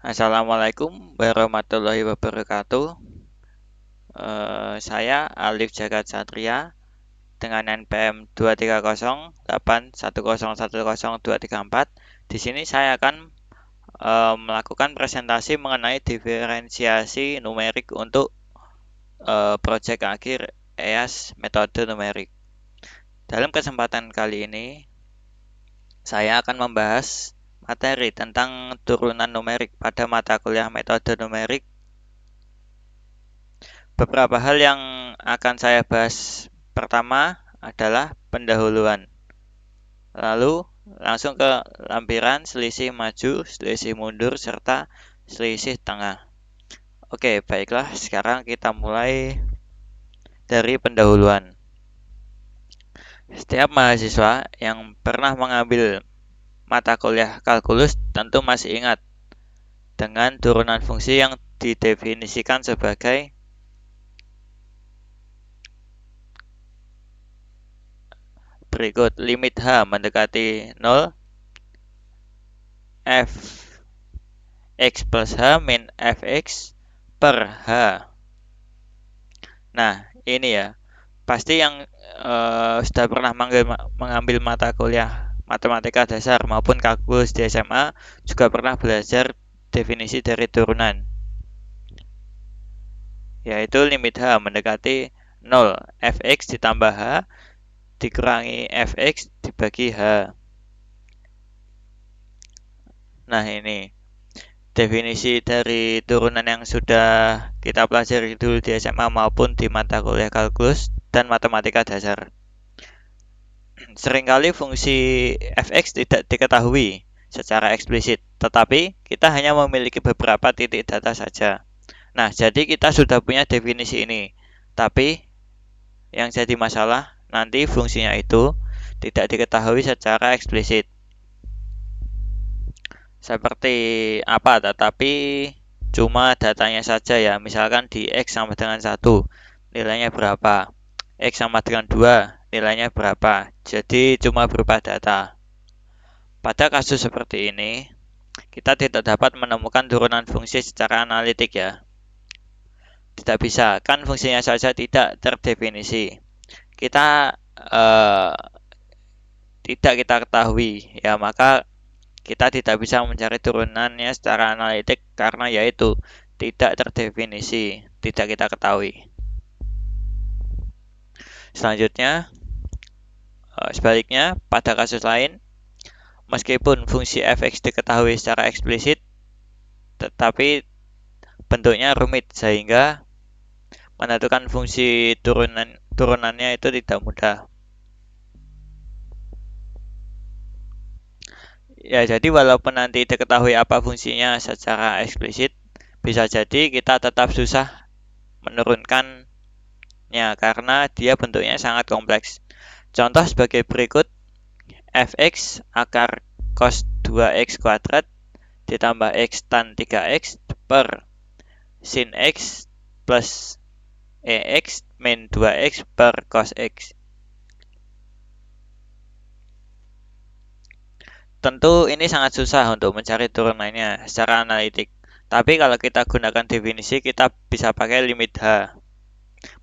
Assalamualaikum warahmatullahi wabarakatuh. Saya Alif Jagat Satria dengan NPM 23081010234. Di sini saya akan melakukan presentasi mengenai diferensiasi numerik untuk proyek akhir EAS metode numerik. Dalam kesempatan kali ini, saya akan membahas materi tentang turunan numerik pada mata kuliah metode numerik. Beberapa hal yang akan saya bahas pertama adalah pendahuluan. Lalu langsung ke lampiran selisih maju, selisih mundur, serta selisih tengah. Oke, baiklah. Sekarang kita mulai dari pendahuluan. Setiap mahasiswa yang pernah mengambil mata kuliah kalkulus tentu masih ingat dengan turunan fungsi yang didefinisikan sebagai berikut. Limit H mendekati 0, f x plus H min fx per H. Nah, ini ya. Pasti yang sudah pernah mengambil mata kuliah matematika dasar maupun kalkulus di SMA juga pernah belajar definisi dari turunan. Yaitu limit H mendekati 0, fx ditambah H dikurangi fx dibagi H. Nah, ini definisi dari turunan yang sudah kita pelajari dulu di SMA maupun di mata kuliah kalkulus dan matematika dasar. Seringkali fungsi fx tidak diketahui secara eksplisit, tetapi kita hanya memiliki beberapa titik data saja. Nah, jadi kita sudah punya definisi ini, tapi yang jadi masalah nanti fungsinya itu tidak diketahui secara eksplisit. Seperti apa, tetapi cuma datanya saja ya. Misalkan di X sama dengan 1, nilainya berapa? X sama dengan 2, nilainya berapa? Jadi cuma berupa data. Pada kasus seperti ini, kita tidak dapat menemukan turunan fungsi secara analitik ya. Tidak bisa, kan fungsinya saja tidak terdefinisi. Kita tidak kita ketahui ya, maka kita tidak bisa mencari turunannya secara analitik karena yaitu tidak terdefinisi, tidak kita ketahui. Selanjutnya, sebaliknya pada kasus lain, meskipun fungsi fx diketahui secara eksplisit, tetapi bentuknya rumit sehingga menentukan fungsi turunannya itu tidak mudah. Ya, jadi walaupun nanti diketahui apa fungsinya secara eksplisit, bisa jadi kita tetap susah menurunkannya karena dia bentuknya sangat kompleks. Contoh sebagai berikut, fx akar cos 2x kuadrat ditambah x tan 3x per sin x plus ex min 2x per cos x. Tentu ini sangat susah untuk mencari turunannya secara analitik. Tapi kalau kita gunakan definisi, kita bisa pakai limit H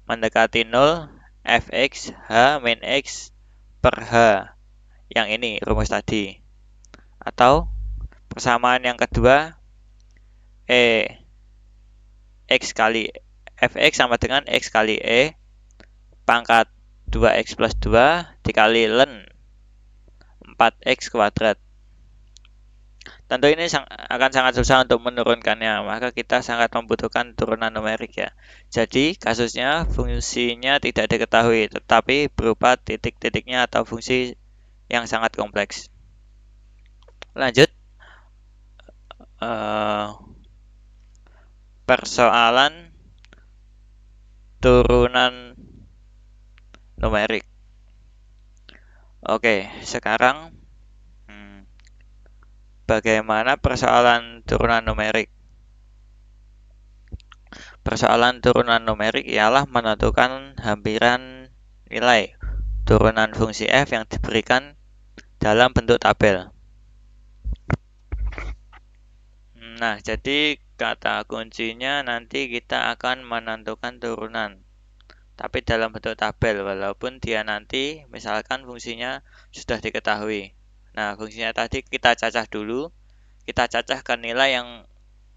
mendekati 0, fx H min x per H. Yang ini rumus tadi. Atau persamaan yang kedua, x kali fx sama dengan x kali pangkat 2x plus 2 dikali ln 4x kuadrat. Tentu ini akan sangat susah untuk menurunkannya, maka kita sangat membutuhkan turunan numerik ya. Jadi kasusnya fungsinya tidak diketahui, tetapi berupa titik-titiknya atau fungsi yang sangat kompleks. Lanjut, persoalan turunan numerik. Oke, sekarang bagaimana persoalan turunan numerik? Persoalan turunan numerik ialah menentukan hampiran nilai turunan fungsi f yang diberikan dalam bentuk tabel. Nah, jadi kata kuncinya nanti kita akan menentukan turunan. Tapi dalam bentuk tabel, walaupun dia nanti misalkan fungsinya sudah diketahui. Nah, fungsinya tadi kita cacah dulu. Kita cacahkan nilai yang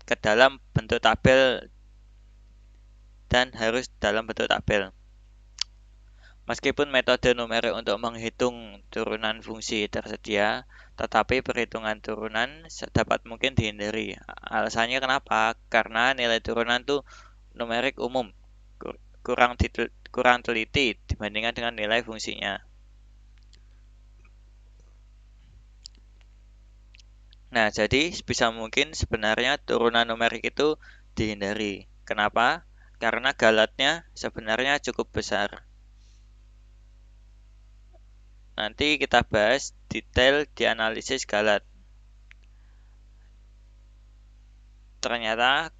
ke dalam bentuk tabel dan harus dalam bentuk tabel. Meskipun metode numerik untuk menghitung turunan fungsi tersedia, tetapi perhitungan turunan sedapat mungkin dihindari. Alasannya kenapa? Karena nilai turunan itu numerik umum, kurang teliti dibandingkan dengan nilai fungsinya. Nah, jadi sebisa mungkin sebenarnya turunan numerik itu dihindari. Kenapa? Karena galatnya sebenarnya cukup besar. Nanti kita bahas detail di analisis galat. Ternyata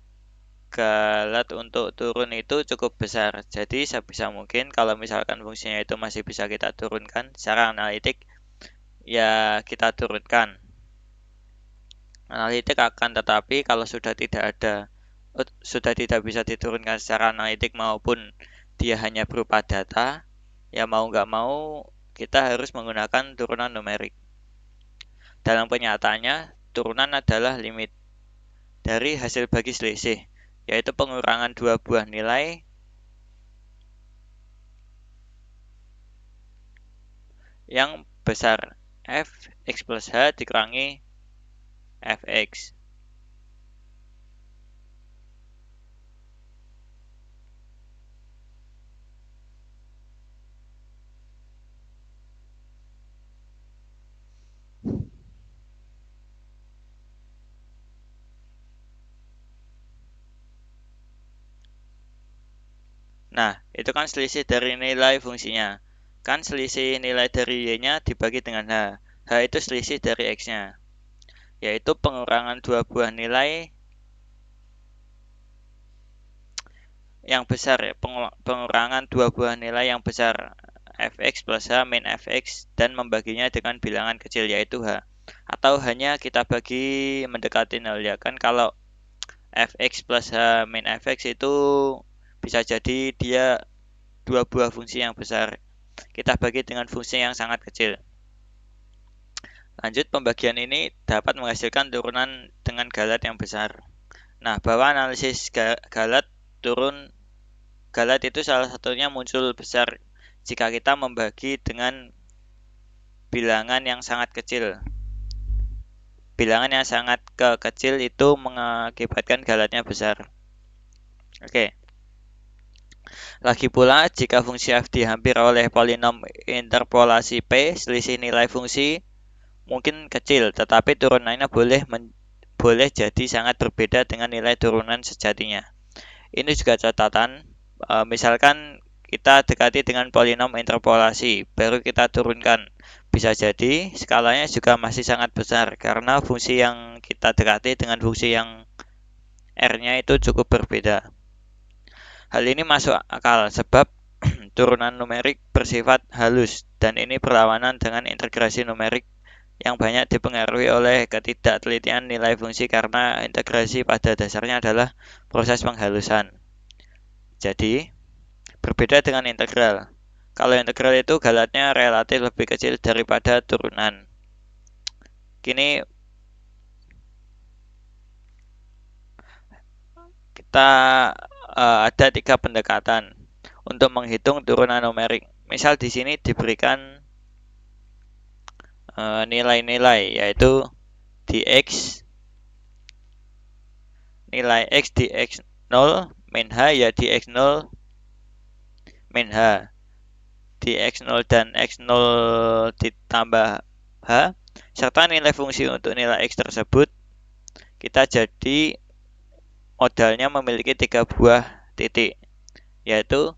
galat untuk turun itu cukup besar. Jadi sebisa mungkin kalau misalkan fungsinya itu masih bisa kita turunkan secara analitik, ya kita turunkan. Analitik akan tetapi kalau sudah tidak bisa diturunkan secara analitik maupun dia hanya berupa data, ya mau nggak mau kita harus menggunakan turunan numerik. Dalam kenyataannya, turunan adalah limit dari hasil bagi selisih, yaitu pengurangan dua buah nilai yang besar f(x plus h) dikurangi fx. Nah, itu kan selisih dari nilai fungsinya. Kan selisih nilai dari y-nya dibagi dengan h. H itu selisih dari x-nya, yaitu pengurangan dua buah nilai yang besar, pengurangan dua buah nilai yang besar fx plus h min fx dan membaginya dengan bilangan kecil yaitu h. Atau hanya kita bagi mendekati 0 ya kan, kalau fx plus h min fx itu bisa jadi dia dua buah fungsi yang besar. Kita bagi dengan fungsi yang sangat kecil. Lanjut, pembagian ini dapat menghasilkan turunan dengan galat yang besar. Nah, bahwa analisis galat itu salah satunya muncul besar jika kita membagi dengan bilangan yang sangat kecil. Bilangan yang sangat kecil itu mengakibatkan galatnya besar. Oke. Lagi pula, jika fungsi f dihampiri oleh polinom interpolasi p, selisih nilai fungsi mungkin kecil, tetapi turunannya boleh jadi sangat berbeda dengan nilai turunan sejatinya. Ini juga catatan, misalkan kita dekati dengan polinom interpolasi, baru kita turunkan. Bisa jadi skalanya juga masih sangat besar, karena fungsi yang kita dekati dengan fungsi yang R-nya itu cukup berbeda. Hal ini masuk akal sebab turunan numerik bersifat halus, dan ini berlawanan dengan integrasi numerik yang banyak dipengaruhi oleh ketidaktelitian nilai fungsi karena integrasi pada dasarnya adalah proses penghalusan. Jadi, berbeda dengan integral. Kalau integral itu galatnya relatif lebih kecil daripada turunan. Kini kita ada 3 pendekatan untuk menghitung turunan numerik. Misal di sini diberikan nilai-nilai yaitu dx, nilai x dx0 min h ya dx0 min h, dx0 dan x0 ditambah h, serta nilai fungsi untuk nilai x tersebut. Kita jadi modalnya memiliki 3 buah titik, yaitu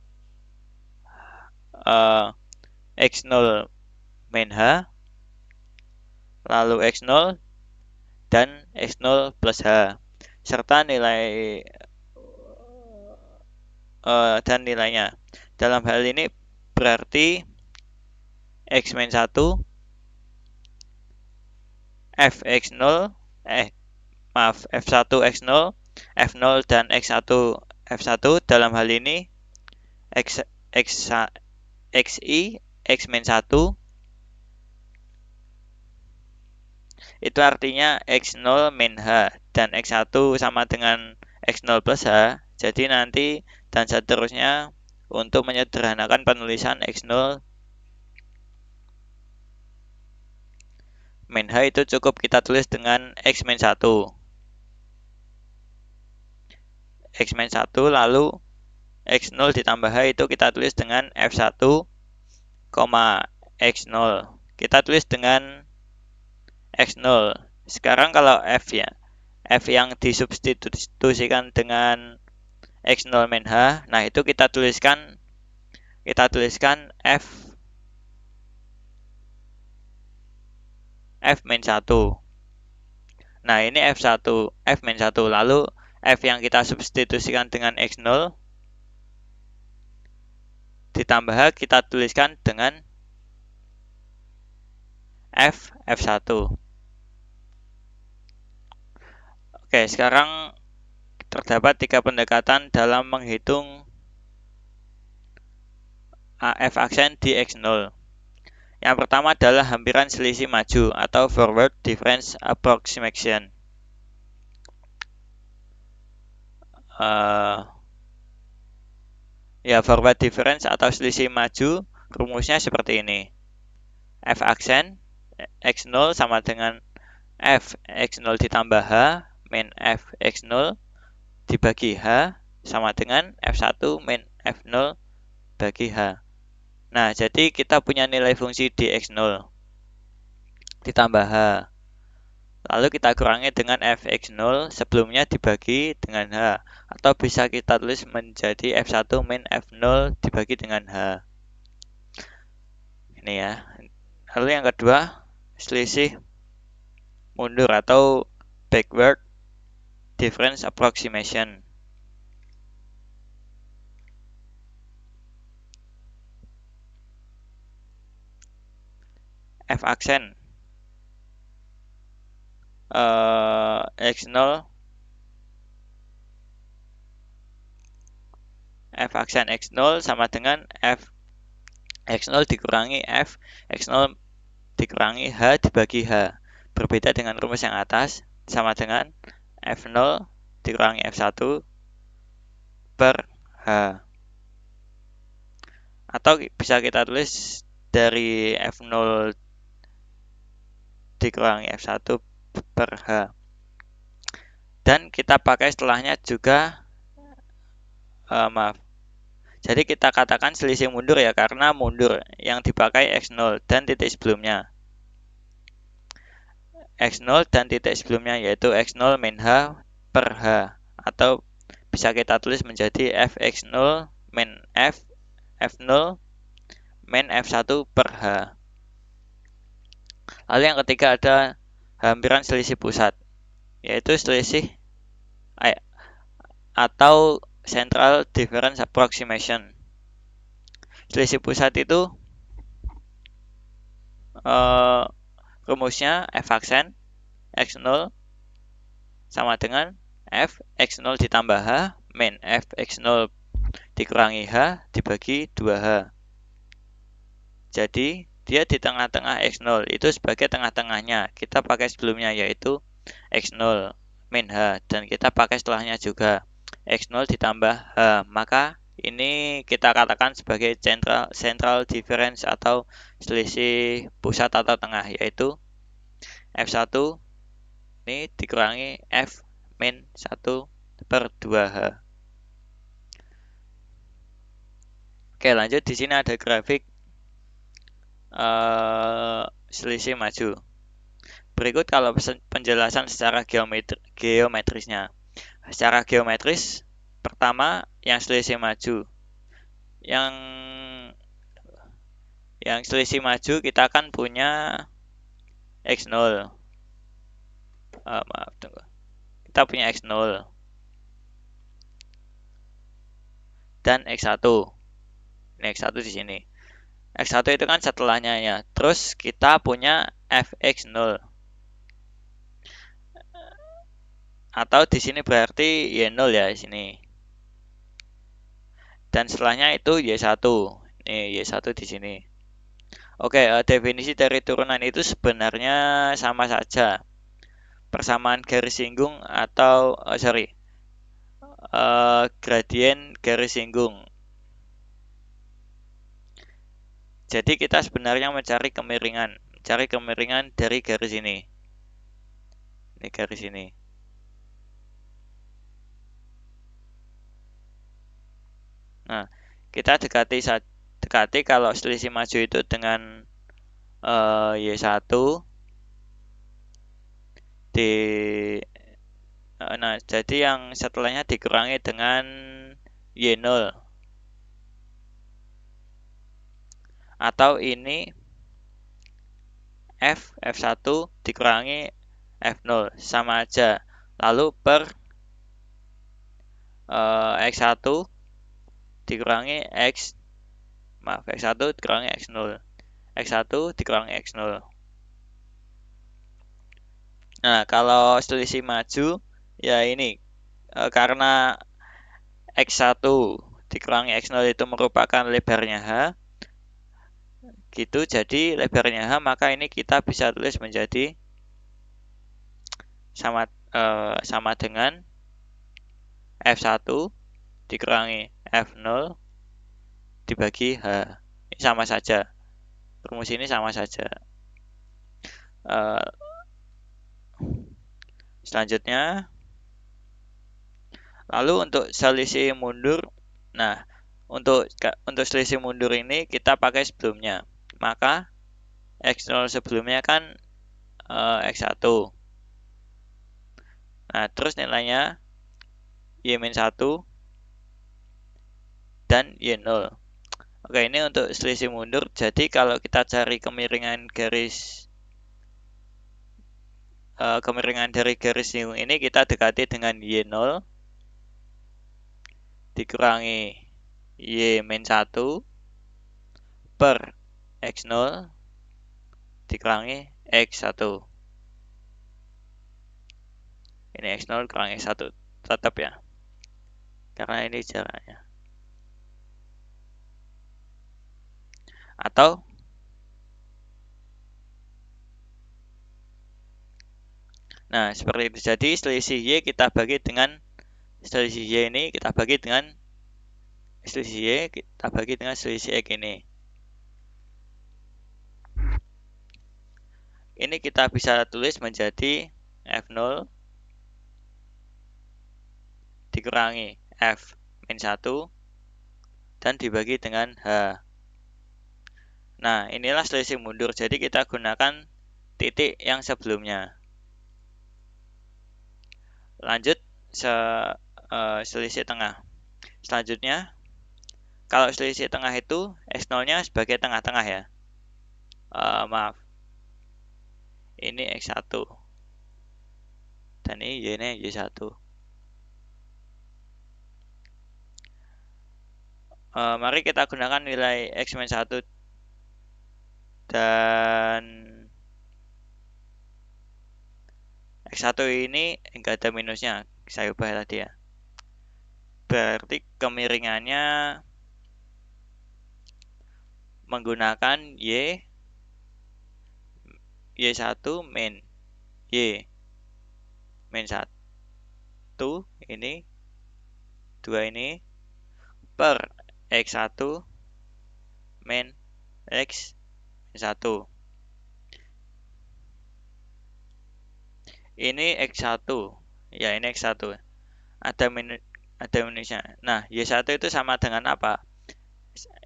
x0 min h, lalu x0 dan x0 plus h, serta nilai dan nilainya. Dalam hal ini berarti x-1 fx0 maaf, F1 X0, F0 dan X1 F1 dalam hal ini XI X-1 itu artinya X0 min H dan X1 sama dengan X0 plus H. Jadi nanti dan seterusnya untuk menyederhanakan penulisan X0 min H itu cukup kita tulis dengan X-1. X-1 lalu X0 ditambah H itu kita tulis dengan F1, X0. Kita tulis dengan X0. Sekarang kalau F ya, F yang disubstitusikan dengan X0 min H, nah itu kita tuliskan F min 1. Nah, ini F1, F min 1. Lalu F yang kita substitusikan dengan X0 ditambah H kita tuliskan dengan F1. Oke, sekarang terdapat 3 pendekatan dalam menghitung F aksen di X0. Yang pertama adalah hampiran selisih maju atau forward difference approximation. Forward difference atau selisih maju rumusnya seperti ini. F aksen X0 sama dengan F X0 ditambah H min F X0 dibagi H sama dengan F1 min F0 bagi H. Nah, jadi kita punya nilai fungsi di X0 ditambah H. Lalu kita kurangi dengan Fx0 sebelumnya dibagi dengan H. Atau bisa kita tulis menjadi F1 min F0 dibagi dengan H. Ini ya. Lalu yang kedua, selisih mundur atau backward difference approximation. F aksen X0 F aksen X0 sama dengan F X0 dikurangi F X0 dikurangi H dibagi H. Berbeda dengan rumus yang atas, sama dengan F0 dikurangi F1 per H. Atau bisa kita tulis dari F0 dikurangi F1 per H. Dan kita pakai setelahnya juga, jadi kita katakan selisih mundur ya, karena mundur yang dipakai X0 dan titik sebelumnya. X0 dan titik sebelumnya yaitu X0 min H per H. Atau bisa kita tulis menjadi Fx0 min F0 min F1 per H. Lalu yang ketiga ada hampiran selisih pusat, yaitu selisih atau central difference approximation. Selisih pusat itu rumusnya F aksen X0 sama dengan F X0 ditambah H min F X0 dikurangi H dibagi 2H. Jadi dia di tengah-tengah X0 itu sebagai tengah-tengahnya. Kita pakai sebelumnya yaitu X0 min H dan kita pakai setelahnya juga X0 ditambah H. Maka ini kita katakan sebagai central difference atau selisih pusat atau tengah, yaitu F1 ini dikurangi F min 1 per 2H. Oke, lanjut. Di sini ada grafik selisih maju. Berikut kalau penjelasan secara geometrisnya. Secara geometris, pertama yang selisih maju. Yang selisih maju kita akan punya X0. Kita punya X0 dan X1. Ini X1 di sini. X1 itu kan setelahnya ya. Terus kita punya Fx0. Atau di sini berarti Y0 ya di sini. Dan setelahnya itu Y1. Nih, Y1 di sini. Oke, definisi dari turunan itu sebenarnya sama saja. Persamaan garis singgung atau gradien garis singgung. Jadi kita sebenarnya mencari kemiringan dari garis ini. Ini garis ini. Nah, kita dekati kalau selisih maju itu dengan Y1 di nah, jadi yang setelahnya dikurangi dengan Y0. Atau ini F1 dikurangi F0 sama aja. Lalu per X1 dikurangi X1 dikurangi X0. X1 dikurangi X0. Nah, kalau selisih maju ya ini karena X1 dikurangi X0 itu merupakan lebarnya H gitu, jadi lebarnya H, maka ini kita bisa tulis menjadi sama dengan F1 dikurangi F0 dibagi H. Ini sama saja. Rumus ini sama saja. Selanjutnya, lalu untuk selisih mundur, nah untuk selisih mundur ini kita pakai sebelumnya. Maka X0 sebelumnya kan X1. Nah, terus nilainya Y-1 dan Y0. Oke, ini untuk selisih mundur. Jadi kalau kita cari kemiringan dari garis singgung ini, kita dekati dengan Y0 dikurangi Y-1 per X0 dikurangi X1. Ini X0 kurangi X1. Tetap ya. Karena ini jaraknya. Atau nah, seperti itu. Jadi selisih Y kita bagi dengan selisih Y ini kita bagi dengan selisih Y kita bagi dengan selisih X ini. Ini kita bisa tulis menjadi F0 dikurangi F-1 dan dibagi dengan H. Nah, inilah selisih mundur. Jadi kita gunakan titik yang sebelumnya. Lanjut selisih tengah. Selanjutnya, kalau selisih tengah itu X0-nya sebagai tengah-tengah ya. Maaf. Ini X1. Dan ini Y-nya Y1. Mari kita gunakan nilai X-1 dan X1 ini enggak ada minusnya. Saya ubah tadi ya. Berarti kemiringannya menggunakan Y1 min Y min 1 ini 2 ini per X1 min X min 1. Ini X1. Ya, ini X1. Ada minusnya. Nah, Y1 itu sama dengan apa?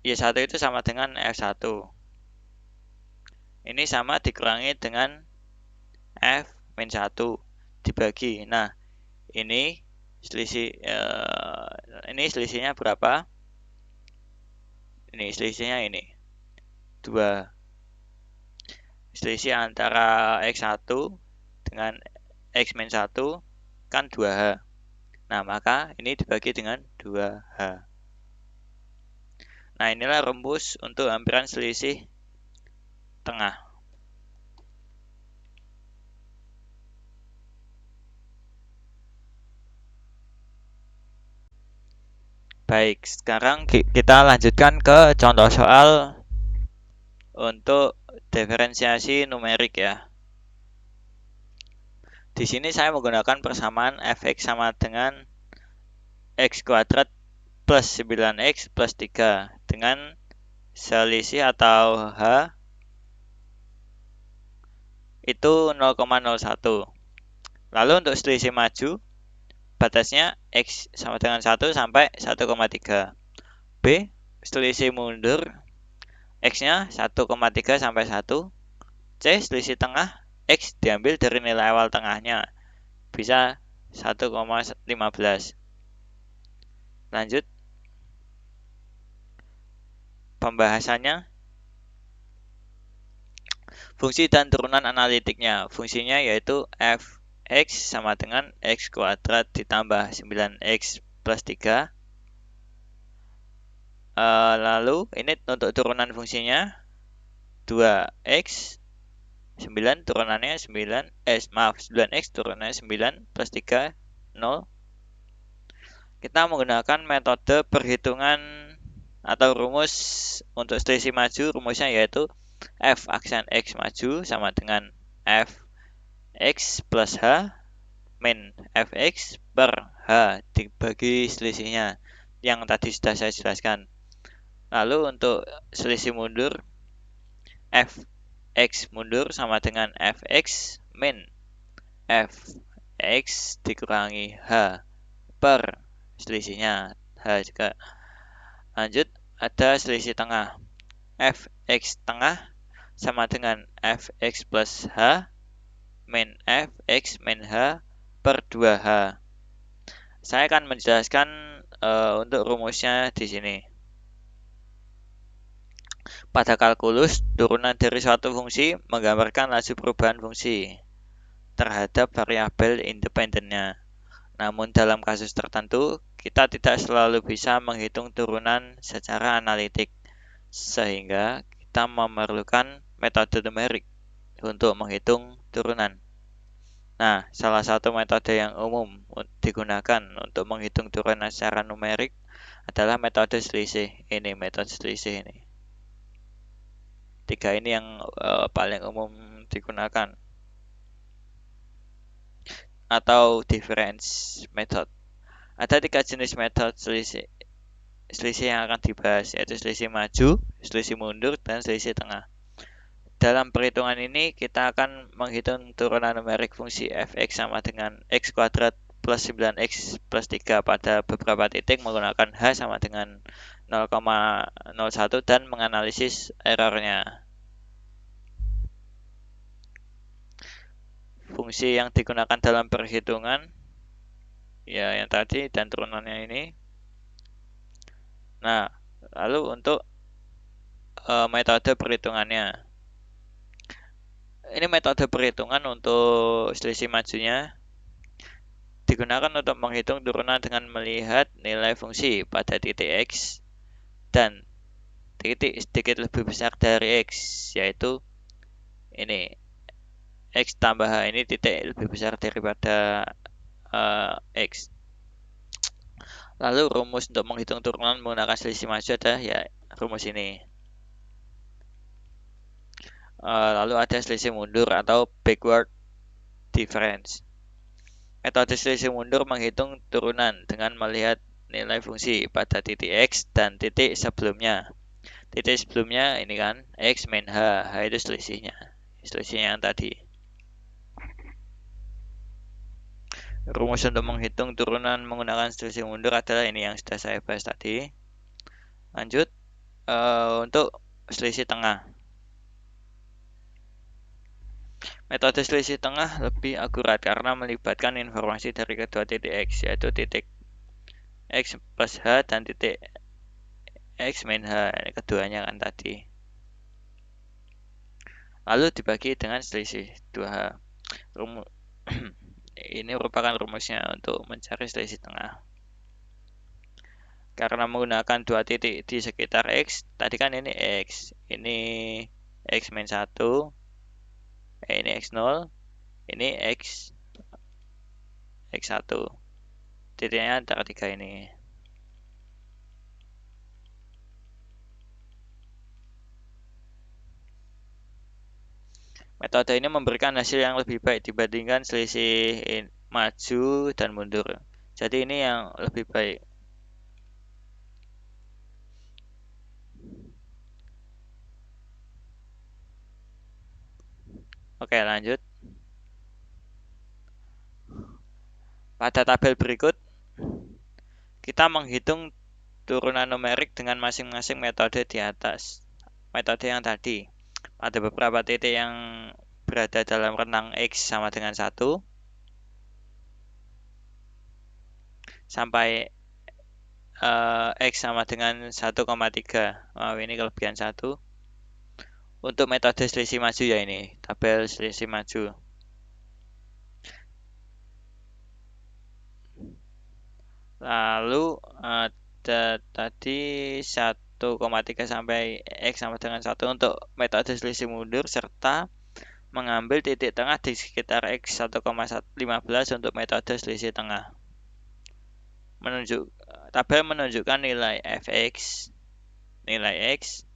Y1 itu sama dengan F1. Ini sama dikurangi dengan F-1 dibagi. Nah, ini selisihnya berapa? Ini selisihnya ini 2. Selisih antara X1 dengan X-1 kan 2H. Nah, maka ini dibagi dengan 2H. Nah, inilah rumus untuk hampiran selisih tengah. Baik, sekarang kita lanjutkan ke contoh soal untuk diferensiasi numerik ya. Di sini saya menggunakan persamaan fx sama dengan x kuadrat plus 9x plus 3 dengan selisih atau h itu 0,01. Lalu untuk selisih maju, batasnya x sama dengan 1 sampai 1,3. B, selisih mundur, x-nya 1,3 sampai 1. C, selisih tengah, x diambil dari nilai awal tengahnya, bisa 1,15. Lanjut pembahasannya. Fungsi dan turunan analitiknya. Fungsinya yaitu fx sama dengan x kuadrat ditambah 9x plus 3. Lalu ini untuk turunan fungsinya 2x 9 turunannya 9x turunannya 9 plus 3 0. Kita menggunakan metode perhitungan atau rumus untuk selisih maju. Rumusnya yaitu f aksen x maju sama dengan f x plus h min fx per h dibagi selisihnya yang tadi sudah saya jelaskan. Lalu untuk selisih mundur, fx mundur sama dengan fx min fx dikurangi h per selisihnya h juga. Lanjut ada selisih tengah, fx tengah sama dengan fx plus h min fx min h per 2h. Saya akan menjelaskan untuk rumusnya di sini. Pada kalkulus, turunan dari suatu fungsi menggambarkan laju perubahan fungsi terhadap variabel independennya. Namun dalam kasus tertentu, kita tidak selalu bisa menghitung turunan secara analitik, sehingga kita memerlukan metode numerik untuk menghitung turunan. Nah, salah satu metode yang umum digunakan untuk menghitung turunan secara numerik adalah metode selisih. Ini metode selisih ini. Tiga ini yang paling umum digunakan. Atau difference method. Ada 3 jenis metode selisih yang akan dibahas, yaitu selisih maju, selisih mundur, dan selisih tengah. Dalam perhitungan ini kita akan menghitung turunan numerik fungsi fx sama dengan x kuadrat plus 9x plus 3 pada beberapa titik menggunakan h sama dengan 0,01 dan menganalisis errornya. Fungsi yang digunakan dalam perhitungan ya yang tadi dan turunannya ini. Nah, lalu untuk metode perhitungannya. Ini metode perhitungan untuk selisih majunya digunakan untuk menghitung turunan dengan melihat nilai fungsi pada titik x dan titik sedikit lebih besar dari x, yaitu ini x tambah h, ini titik lebih besar daripada x. Lalu rumus untuk menghitung turunan menggunakan selisih maju adalah ya rumus ini. Lalu ada selisih mundur atau backward difference. Metode selisih mundur menghitung turunan dengan melihat nilai fungsi pada titik x dan titik sebelumnya. Titik sebelumnya ini kan x min h, h itu selisihnya yang tadi. Rumus untuk menghitung turunan menggunakan selisih mundur adalah ini yang sudah saya bahas tadi. Lanjut untuk selisih tengah. Metode selisih tengah lebih akurat karena melibatkan informasi dari kedua titik x, yaitu titik x plus h dan titik x min h, ini keduanya kan tadi. Lalu dibagi dengan selisih 2h. Ini merupakan rumusnya untuk mencari selisih tengah. Karena menggunakan dua titik di sekitar x, tadi kan ini x, ini x min 1, ini x0, ini x1. Titiknya antara 3 ini. Metode ini memberikan hasil yang lebih baik dibandingkan selisih maju dan mundur. Jadi ini yang lebih baik. Oke, lanjut. Pada tabel berikut, kita menghitung turunan numerik dengan masing-masing metode di atas. Metode yang tadi, ada beberapa titik yang berada dalam rentang X sama dengan 1, sampai X sama dengan 1,3. Wow, ini kelebihan 1. Untuk metode selisih maju ya ini, tabel selisih maju. Lalu ada tadi 1,3 sampai X sama dengan 1 untuk metode selisih mundur, serta mengambil titik tengah di sekitar X 1,15 untuk metode selisih tengah. Tabel menunjukkan nilai fx, nilai x,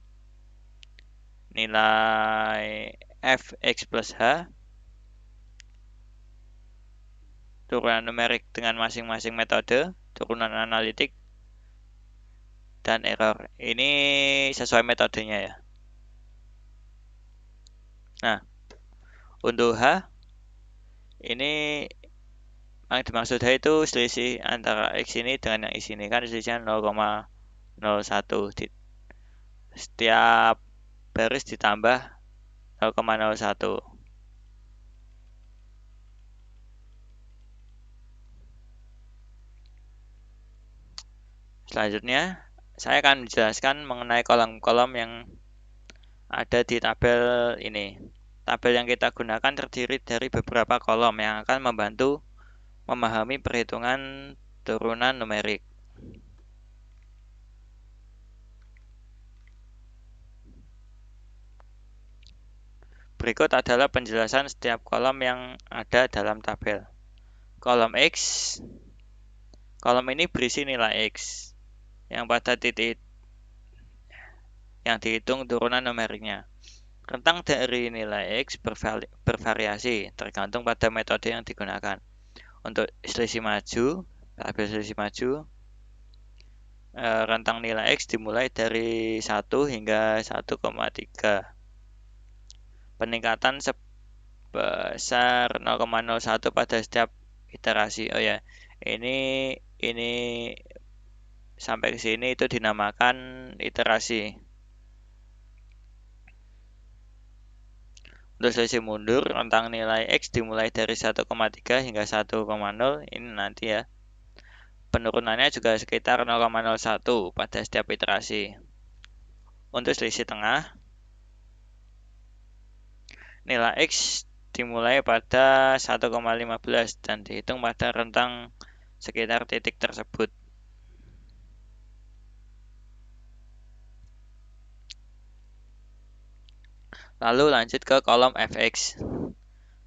nilai fx plus h, turunan numerik dengan masing-masing metode, turunan analitik, dan error. Ini sesuai metodenya ya. Nah, untuk H, ini yang dimaksud H itu selisih antara X ini dengan yang X ini. Kan selisihnya 0,01. Setiap baris ditambah 0,01. Selanjutnya, saya akan menjelaskan mengenai kolom-kolom yang ada di tabel ini. Tabel yang kita gunakan terdiri dari beberapa kolom yang akan membantu memahami perhitungan turunan numerik. Berikut adalah penjelasan setiap kolom yang ada dalam tabel. Kolom X, kolom ini berisi nilai X yang pada titik yang dihitung turunan numeriknya. Rentang dari nilai X bervariasi tergantung pada metode yang digunakan. Untuk selisih maju, tabel selisih maju, rentang nilai X dimulai dari 1 hingga 1,3. Peningkatan sebesar 0,01 pada setiap iterasi. Oh ya, ini sampai ke sini itu dinamakan iterasi. Untuk selisih mundur, rentang nilai X dimulai dari 1,3 hingga 1,0. Ini nanti ya. Penurunannya juga sekitar 0,01 pada setiap iterasi. Untuk selisih tengah, nilai X dimulai pada 1,15 dan dihitung pada rentang sekitar titik tersebut. Lalu lanjut ke kolom fx.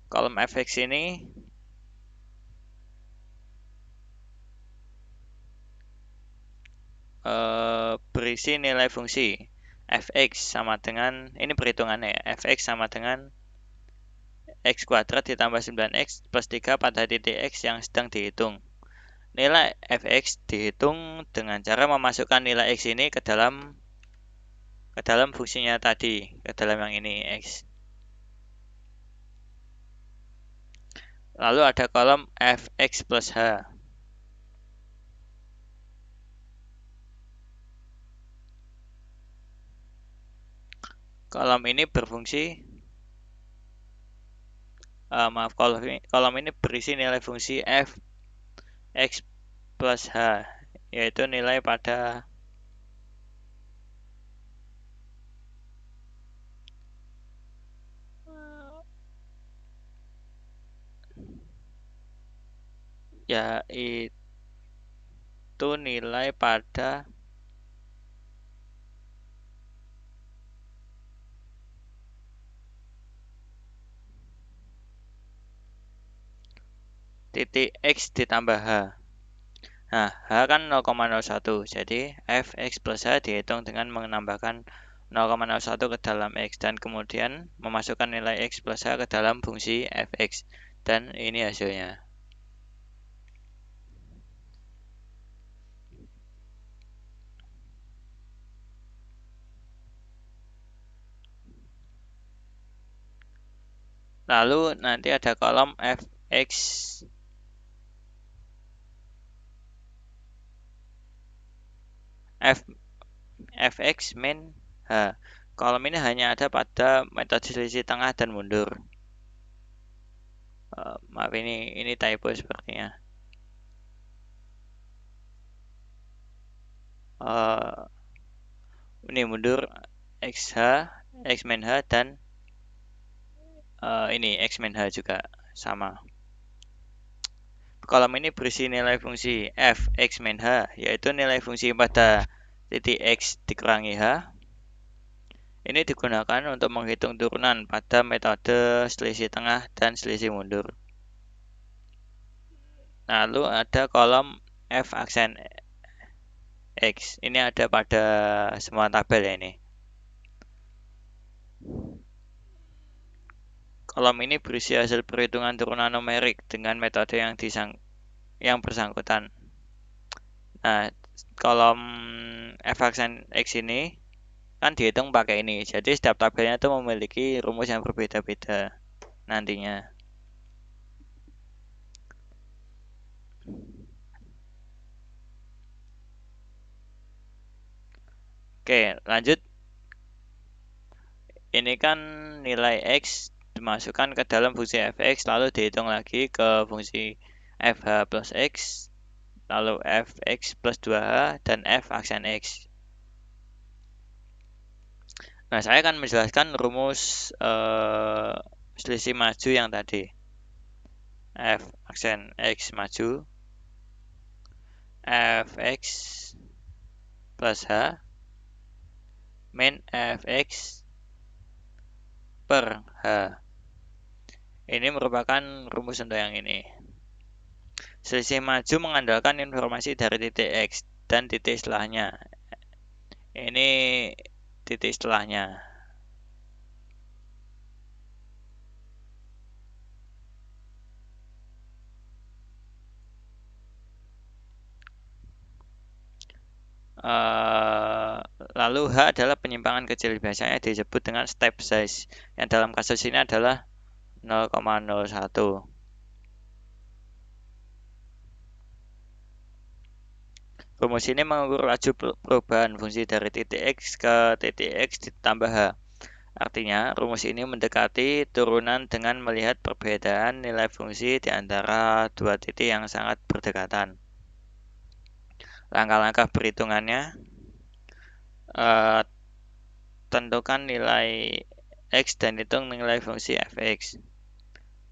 Kolom fx ini berisi nilai fungsi fx sama dengan, ini perhitungannya ya, fx sama dengan x kuadrat ditambah 9x plus 3 pada titik x yang sedang dihitung. Nilai fx dihitung dengan cara memasukkan nilai x ini ke dalam fungsinya tadi, ke dalam yang ini x. Lalu ada kolom fx plus h. Kolom ini berfungsi kolom ini berisi nilai fungsi f x plus h, yaitu nilai pada yaitu nilai pada titik x ditambah h. Nah, h kan 0,01, jadi f x plus h dihitung dengan menambahkan 0,01 ke dalam X dan kemudian memasukkan nilai X plus H ke dalam fungsi fx, dan ini hasilnya. Lalu nanti ada kolom fx fx min h. Kolom ini hanya ada pada metode selisih tengah dan mundur. Maaf, ini typo sepertinya. Ini mundur xh, x min h, dan ini x min h juga sama. Kolom ini berisi nilai fungsi f x min h, yaitu nilai fungsi pada titik x dikurangi h. Ini digunakan untuk menghitung turunan pada metode selisih tengah dan selisih mundur. Lalu ada kolom f aksen x. Ini ada pada semua tabel ya ini. Kolom ini berisi hasil perhitungan turunan numerik dengan metode yang bersangkutan. Nah, kolom f aksen x ini kan dihitung pakai ini. Jadi setiap tabelnya itu memiliki rumus yang berbeda-beda nantinya. Oke, lanjut. Ini kan nilai x dimasukkan ke dalam fungsi fx, lalu dihitung lagi ke fungsi fh plus x, lalu fx plus 2h, dan f aksen x. Nah, saya akan menjelaskan rumus selisih maju yang tadi. F aksen x maju, fx plus h min fx per h. Ini merupakan rumus untuk yang ini. Selisih maju mengandalkan informasi dari titik x dan titik setelahnya. Ini titik setelahnya. Lalu H adalah penyimpangan kecil, biasanya disebut dengan step size, yang dalam kasus ini adalah 0,01. Rumus ini mengukur laju perubahan fungsi dari titik X ke titik X ditambah H. Artinya, rumus ini mendekati turunan dengan melihat perbedaan nilai fungsi di antara dua titik yang sangat berdekatan. Langkah-langkah perhitungannya: tentukan nilai x dan hitung nilai fungsi fx.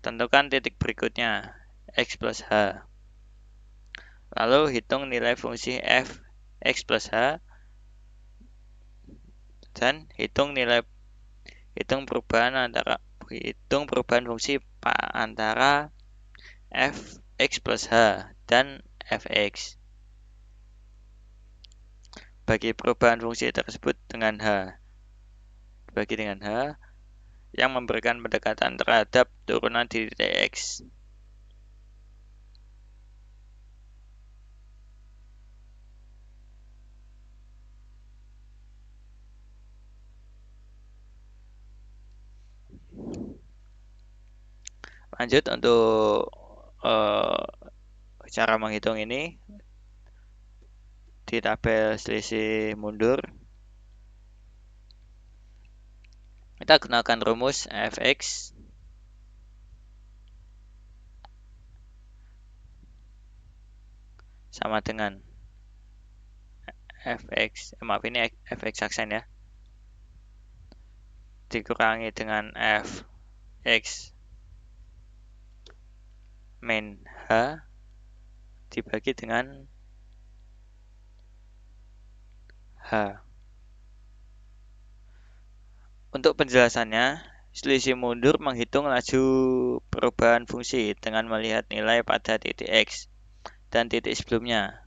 Tentukan titik berikutnya, x plus h. Lalu hitung nilai fungsi f x plus h dan hitung perubahan fungsi antara f x plus h dan fx. Bagi perubahan fungsi tersebut dengan h, dibagi dengan h, yang memberikan pendekatan terhadap turunan di titik x. Lanjut untuk cara menghitung ini di tabel selisih mundur. Kita gunakan rumus fx sama dengan ini fx aksen ya, dikurangi dengan fx min h dibagi dengan h. Untuk penjelasannya, selisih mundur menghitung laju perubahan fungsi dengan melihat nilai pada titik x dan titik sebelumnya.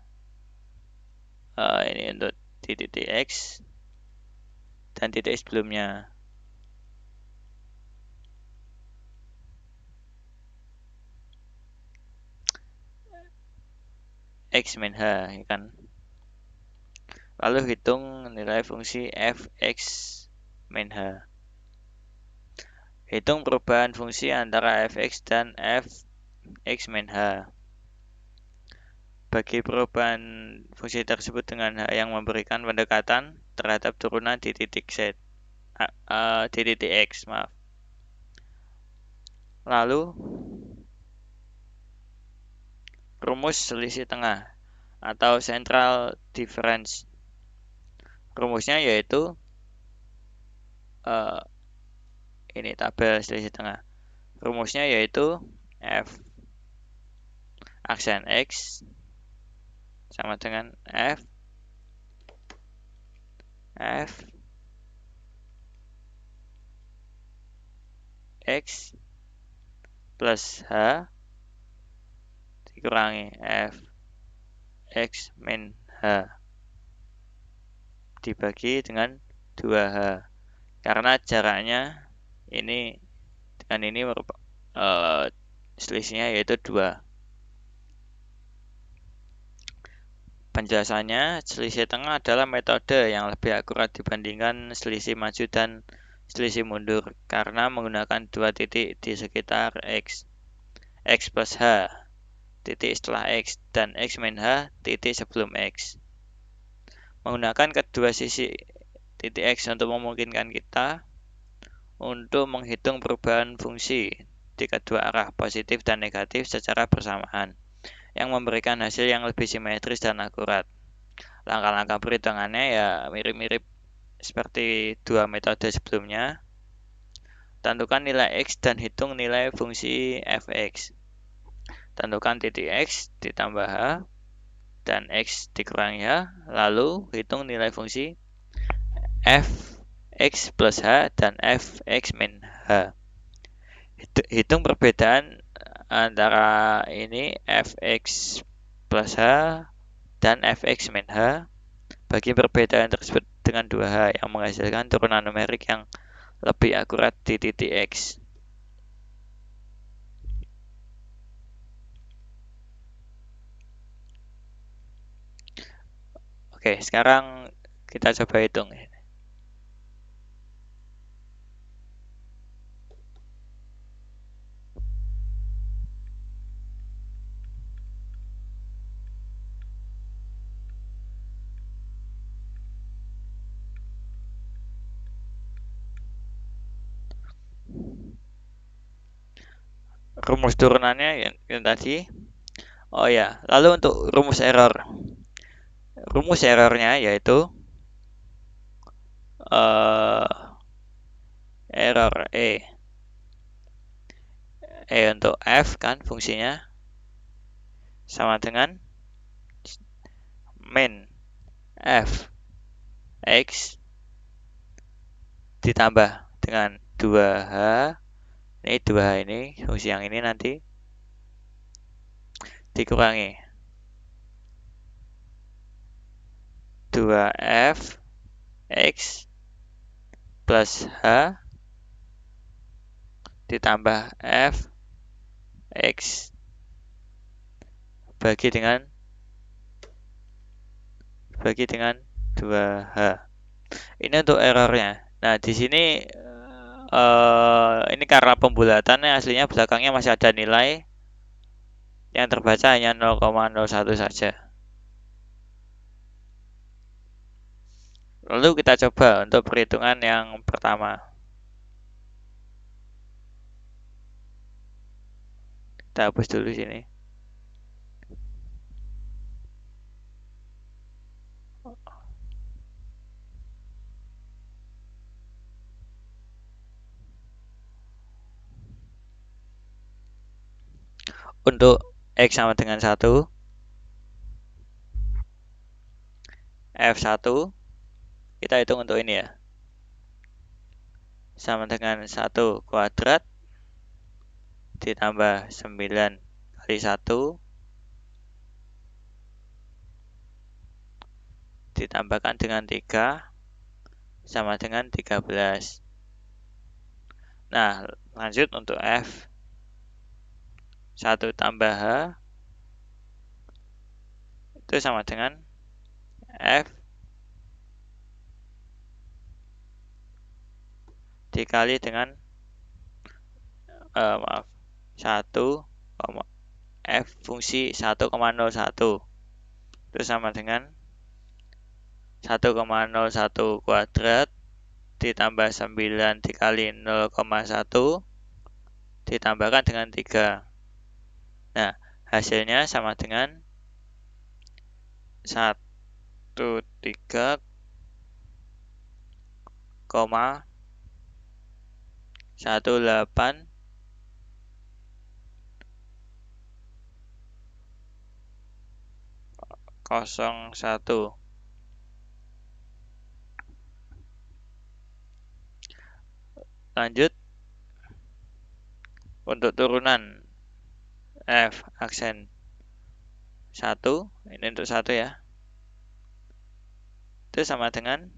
Ini untuk di titik x dan titik sebelumnya. X min H, ya kan? Lalu hitung nilai fungsi fx min H. Hitung perubahan fungsi antara fx dan fx min H. Bagi perubahan fungsi tersebut dengan H yang memberikan pendekatan terhadap turunan di titik Z, di titik X, maaf. Lalu rumus selisih tengah atau central difference. Rumusnya yaitu ini tabel selisih tengah. Rumusnya yaitu F aksen X sama dengan F X plus H dikurangi F X min H dibagi dengan 2H. Karena jaraknya ini dengan ini selisihnya yaitu 2. Penjelasannya, selisih tengah adalah metode yang lebih akurat dibandingkan selisih maju dan selisih mundur karena menggunakan 2 titik di sekitar X. X plus H, titik setelah X, dan X min H, titik sebelum X. Menggunakan kedua sisi titik X untuk memungkinkan kita untuk menghitung perubahan fungsi di kedua arah positif dan negatif secara bersamaan, yang memberikan hasil yang lebih simetris dan akurat. Langkah-langkah perhitungannya ya mirip-mirip seperti dua metode sebelumnya. Tentukan nilai X dan hitung nilai fungsi fx. Tentukan titik X ditambah H dan X dikurangi H, lalu hitung nilai fungsi fx plus H dan fx min H. Hitung perbedaan antara ini fx plus H dan fx min H bagi perbedaan tersebut dengan 2H yang menghasilkan turunan numerik yang lebih akurat di titik X. Oke, sekarang kita coba hitung. Rumus turunannya yang tadi. Oh ya, lalu untuk rumus error. Rumus errornya yaitu error untuk f kan fungsinya sama dengan min f x ditambah dengan 2H. Ini 2H ini fungsi yang ini nanti dikurangi 2f x plus h ditambah f x bagi dengan 2h. Ini untuk errornya. Nah, di sini ini karena pembulatannya aslinya belakangnya masih ada nilai yang terbaca hanya 0,01 saja. Lalu kita coba untuk perhitungan yang pertama. Kita hapus dulu sini. Untuk X sama dengan 1, F1, kita hitung untuk ini ya. Sama dengan 1 kuadrat ditambah 9 kali 1 ditambahkan dengan 3 sama dengan 13. Nah, lanjut untuk F. 1 tambah H itu sama dengan F dikali dengan 1, F fungsi 1,01 itu sama dengan 1,01 kuadrat ditambah 9 dikali 0,1 ditambahkan dengan 3. Nah, hasilnya sama dengan 13,1801. Lanjut untuk turunan F aksen 1, ini untuk 1 ya. Itu sama dengan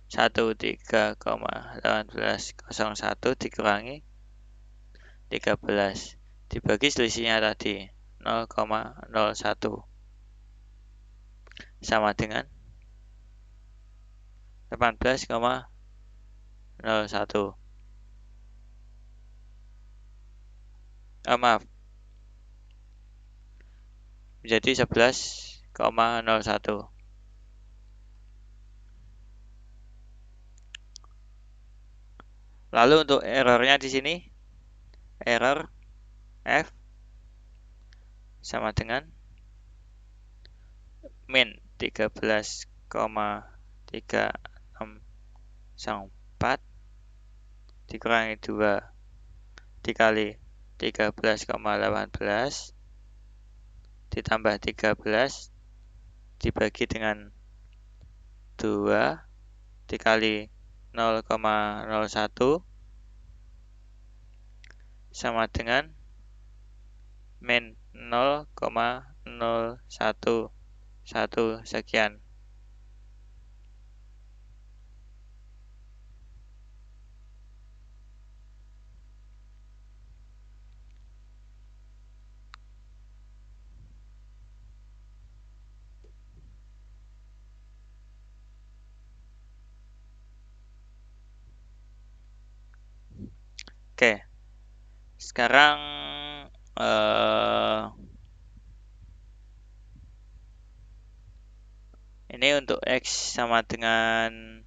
13,1801 dikurangi 13 dibagi selisihnya tadi 0,01 sama dengan 18,01. Maaf, menjadi 11,01. Lalu untuk errornya di sini, error F sama dengan min 13,3614 dikurangi 2 dikali 13,18 ditambah 13 dibagi dengan 2 dikali 0,01 sama dengan min 0,011 sekian. Oke, sekarang ini untuk X sama dengan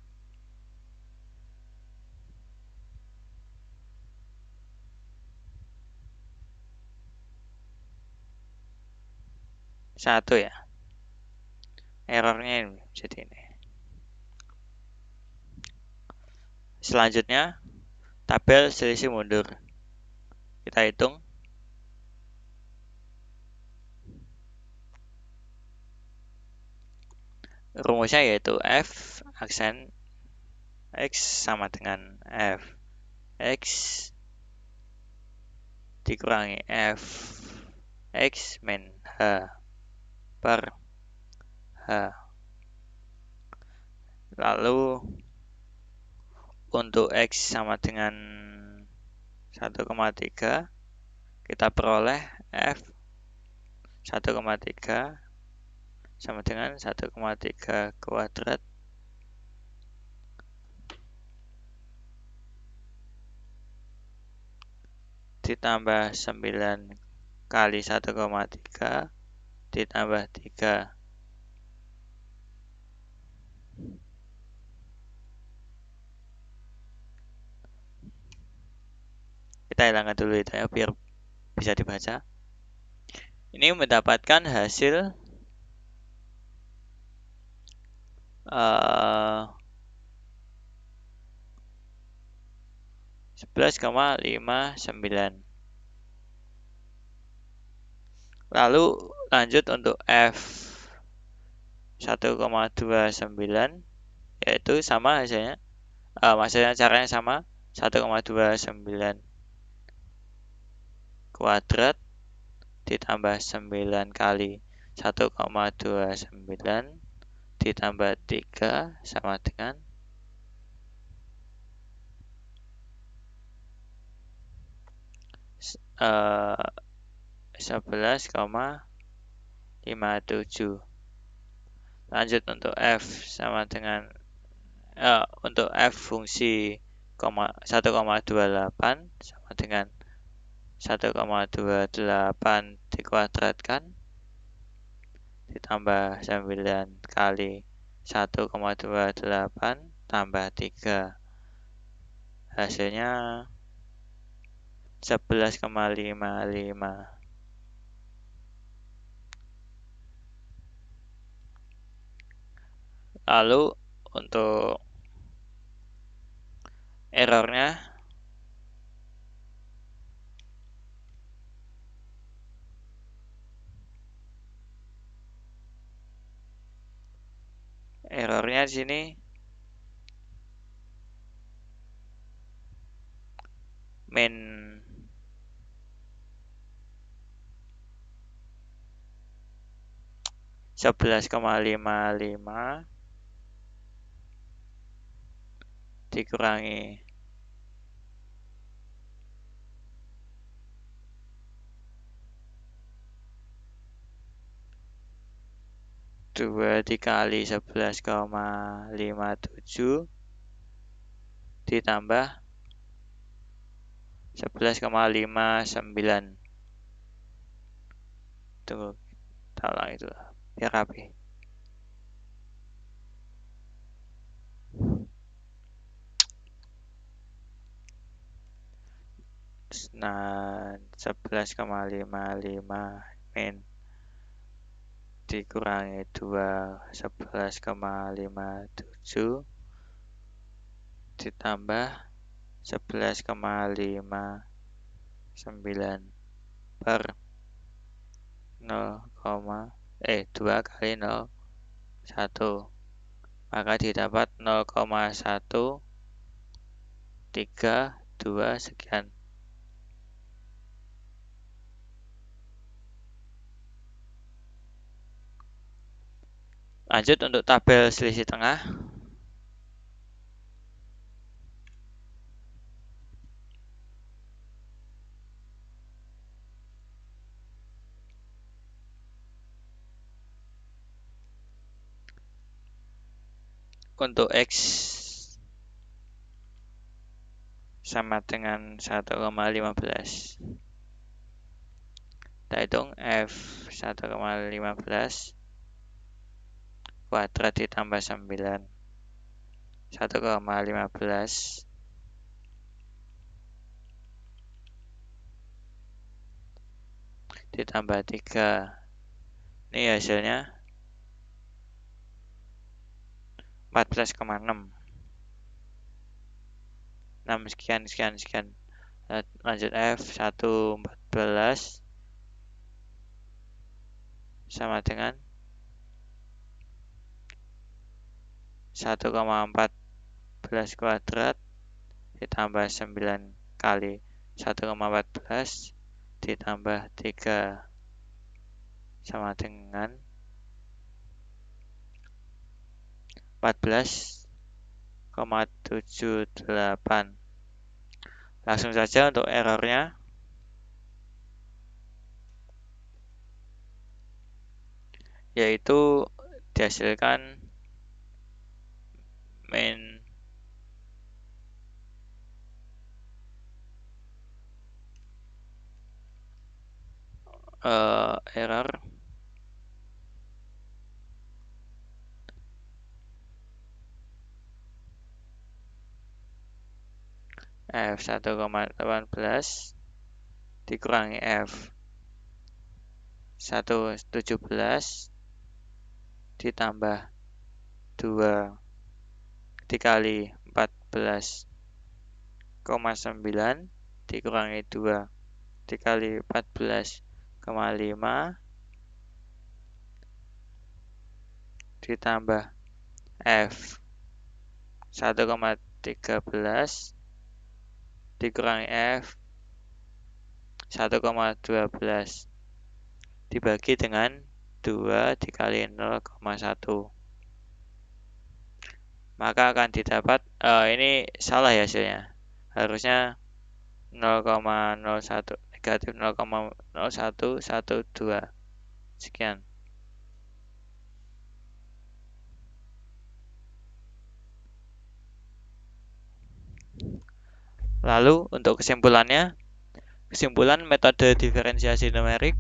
1 ya. Errornya ini jadi ini. Selanjutnya tabel selisih mundur. Kita hitung. Rumusnya yaitu F aksen X sama dengan F X dikurangi F X min H per H. Lalu untuk X sama dengan 1,3 kita peroleh F 1,3 sama dengan 1,3 kuadrat ditambah 9 kali 1,3 ditambah 3. Kita hilangkan dulu itu ya biar bisa dibaca. Ini mendapatkan hasil 11,59. Lalu lanjut untuk F 1,29 yaitu sama hasilnya, maksudnya caranya sama, 1,29 kuadrat ditambah 9 kali 1,29 ditambah 3 sama dengan 11,57. Lanjut untuk F sama dengan untuk F fungsi 1,28 sama dengan 1,28 dikuadratkan ditambah 9 kali 1,28 tambah 3. Hasilnya 11,55. Lalu untuk errornya di sini min 11,55 dikurangi 2 dikali 11,57 ditambah 11,59. Tunggu, tolong itu biar rapi. Nah, 11,55 min dikurangi 2, 11,57 ditambah 11,59 per 2 kali 0,1, maka didapat 0,132 sekian. Lanjut untuk tabel selisih tengah. Untuk X sama dengan 1,15. Kita hitung F 1,15 kuadrat ditambah 9. 1,15 ditambah 3. Ini hasilnya 14,6. 6 sekian. Lanjut F 1,14 sama dengan 1,14 kuadrat ditambah 9 kali 1,14 ditambah 3 sama dengan 14,78. Langsung saja untuk errornya. Yaitu dihasilkan min error F 1,18 dikurangi F 1,17 ditambah 2 dikali 14,9 dikurangi 2 dikali 14,5 ditambah F 1,13 dikurangi F 1,12 dibagi dengan 2 dikali 0,1. maka akan didapat ini salah ya hasilnya. Harusnya 0,01 negatif 0,0112. Sekian. Lalu untuk kesimpulannya, kesimpulan metode diferensiasi numerik.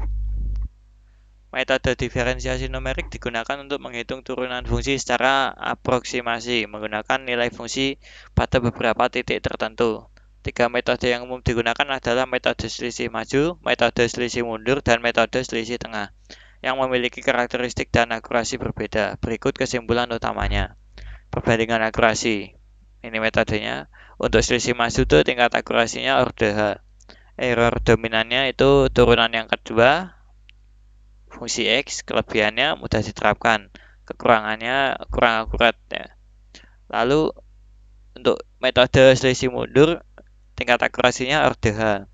Metode diferensiasi numerik digunakan untuk menghitung turunan fungsi secara aproksimasi menggunakan nilai fungsi pada beberapa titik tertentu. Tiga metode yang umum digunakan adalah metode selisih maju, metode selisih mundur, dan metode selisih tengah yang memiliki karakteristik dan akurasi berbeda. Berikut kesimpulan utamanya. Perbandingan akurasi. Ini metodenya. Untuk selisih maju itu tingkat akurasinya orde H. Error dominannya itu turunan yang kedua, fungsi X, kelebihannya mudah diterapkan, kekurangannya kurang akurat ya. Lalu untuk metode selisih mundur, tingkat akurasinya orde H.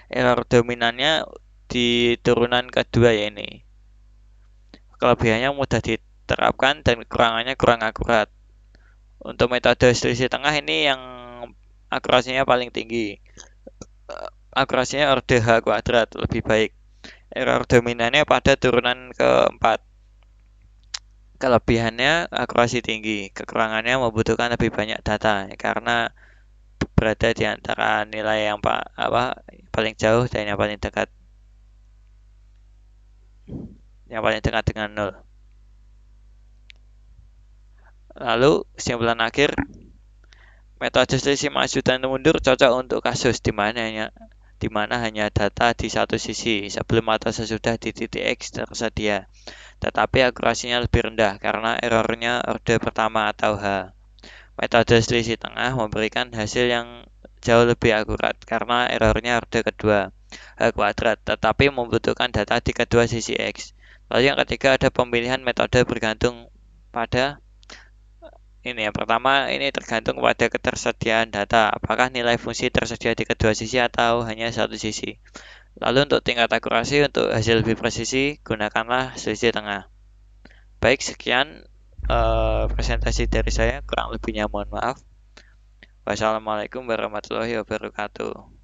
Error dominannya di turunan kedua ya ini. Kelebihannya mudah diterapkan dan kekurangannya kurang akurat. Untuk metode selisih tengah ini yang akurasinya paling tinggi. Akurasinya orde H kuadrat, lebih baik. Error dominannya pada turunan keempat. Kelebihannya akurasi tinggi, kekurangannya membutuhkan lebih banyak data karena berada di antara nilai yang paling jauh dan yang paling dekat. Yang paling dekat dengan 0. Lalu kesimpulan akhir, metode selisih maju dan mundur cocok untuk kasus di mana hanya data di satu sisi sebelum atau sesudah di titik X tersedia, tetapi akurasinya lebih rendah karena errornya orde pertama atau H. Metode selisih tengah memberikan hasil yang jauh lebih akurat karena errornya orde kedua, H kuadrat, tetapi membutuhkan data di kedua sisi X. Lalu yang ketiga ada pemilihan metode bergantung pada ini yang pertama ini tergantung pada ketersediaan data, apakah nilai fungsi tersedia di kedua sisi atau hanya satu sisi. Lalu untuk tingkat akurasi untuk hasil lebih presisi, gunakanlah selisih tengah. Baik, sekian presentasi dari saya, kurang lebihnya mohon maaf. Wassalamualaikum warahmatullahi wabarakatuh.